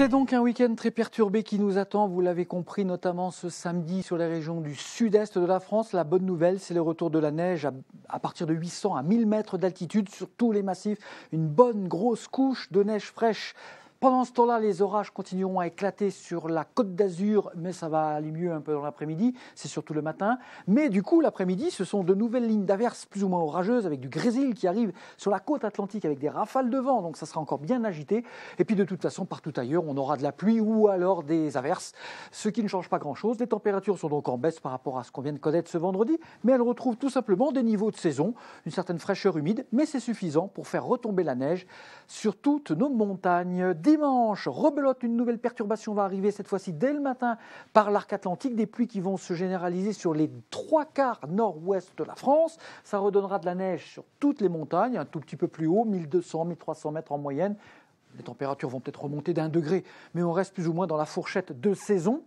C'est donc un week-end très perturbé qui nous attend, vous l'avez compris, notamment ce samedi sur les régions du sud-est de la France. La bonne nouvelle, c'est le retour de la neige à partir de 800 à 1000 mètres d'altitude sur tous les massifs. Une bonne grosse couche de neige fraîche. Pendant ce temps-là, les orages continueront à éclater sur la Côte d'Azur, mais ça va aller mieux un peu dans l'après-midi, c'est surtout le matin. Mais du coup, l'après-midi, ce sont de nouvelles lignes d'averses plus ou moins orageuses avec du grésil qui arrive sur la côte atlantique avec des rafales de vent, donc ça sera encore bien agité. Et puis de toute façon, partout ailleurs, on aura de la pluie ou alors des averses, ce qui ne change pas grand-chose. Les températures sont donc en baisse par rapport à ce qu'on vient de connaître ce vendredi, mais elles retrouvent tout simplement des niveaux de saison, une certaine fraîcheur humide, mais c'est suffisant pour faire retomber la neige sur toutes nos montagnes. Dimanche, rebelote, une nouvelle perturbation va arriver cette fois-ci dès le matin par l'arc atlantique. Des pluies qui vont se généraliser sur les 3/4 nord-ouest de la France. Ça redonnera de la neige sur toutes les montagnes, un tout petit peu plus haut, 1200, 1300 mètres en moyenne. Les températures vont peut-être remonter d'1 degré, mais on reste plus ou moins dans la fourchette de saison.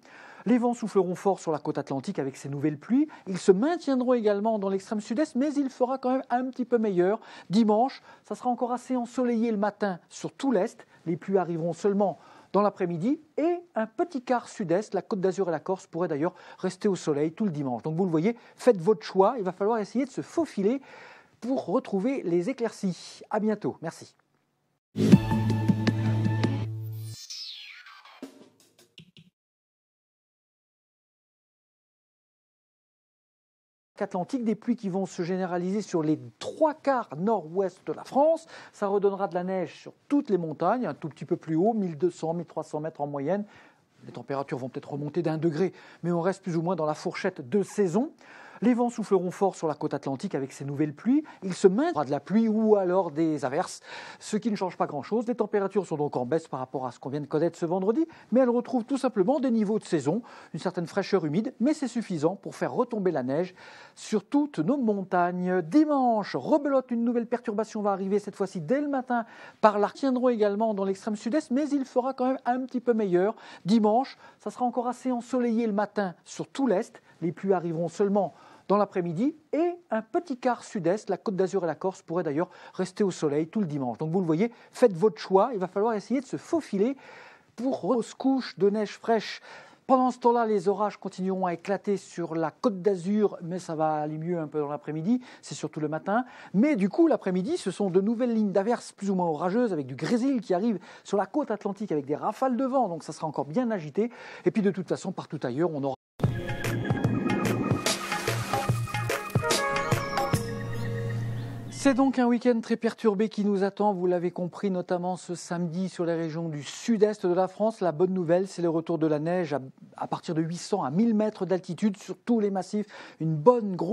Les vents souffleront fort sur la côte atlantique avec ces nouvelles pluies. Ils se maintiendront également dans l'extrême sud-est, mais il fera quand même un petit peu meilleur. Dimanche, ça sera encore assez ensoleillé le matin sur tout l'est. Les pluies arriveront seulement dans l'après-midi et un petit quart sud-est. La Côte d'Azur et la Corse pourraient d'ailleurs rester au soleil tout le dimanche. Donc vous le voyez, faites votre choix. Il va falloir essayer de se faufiler pour retrouver les éclaircies. À bientôt. Merci. Atlantique, des pluies qui vont se généraliser sur les 3/4 nord-ouest de la France. Ça redonnera de la neige sur toutes les montagnes, un tout petit peu plus haut, 1200, 1300 mètres en moyenne. Les températures vont peut-être remonter d'1 degré, mais on reste plus ou moins dans la fourchette de saison. Les vents souffleront fort sur la côte atlantique avec ces nouvelles pluies. Il se maintiendra de la pluie ou alors des averses, ce qui ne change pas grand-chose. Les températures sont donc en baisse par rapport à ce qu'on vient de connaître ce vendredi, mais elles retrouvent tout simplement des niveaux de saison, une certaine fraîcheur humide, mais c'est suffisant pour faire retomber la neige sur toutes nos montagnes. Dimanche, rebelote, une nouvelle perturbation va arriver cette fois-ci dès le matin par l'arc. Tiendront également dans l'extrême sud-est, mais il fera quand même un petit peu meilleur. Dimanche, ça sera encore assez ensoleillé le matin sur tout l'est. Les pluies arriveront seulement dans l'après-midi et un petit quart sud-est. La Côte d'Azur et la Corse pourraient d'ailleurs rester au soleil tout le dimanche. Donc vous le voyez, faites votre choix. Il va falloir essayer de se faufiler pour grosse couche de neige fraîche. Pendant ce temps-là, les orages continueront à éclater sur la Côte d'Azur, mais ça va aller mieux un peu dans l'après-midi, c'est surtout le matin. Mais du coup, l'après-midi, ce sont de nouvelles lignes d'averses plus ou moins orageuses avec du grésil qui arrive sur la côte atlantique avec des rafales de vent, donc ça sera encore bien agité. Et puis de toute façon, partout ailleurs, on aura... C'est donc un week-end très perturbé qui nous attend, vous l'avez compris, notamment ce samedi sur les régions du sud-est de la France. La bonne nouvelle, c'est le retour de la neige à partir de 800 à 1000 mètres d'altitude sur tous les massifs. Une bonne grosse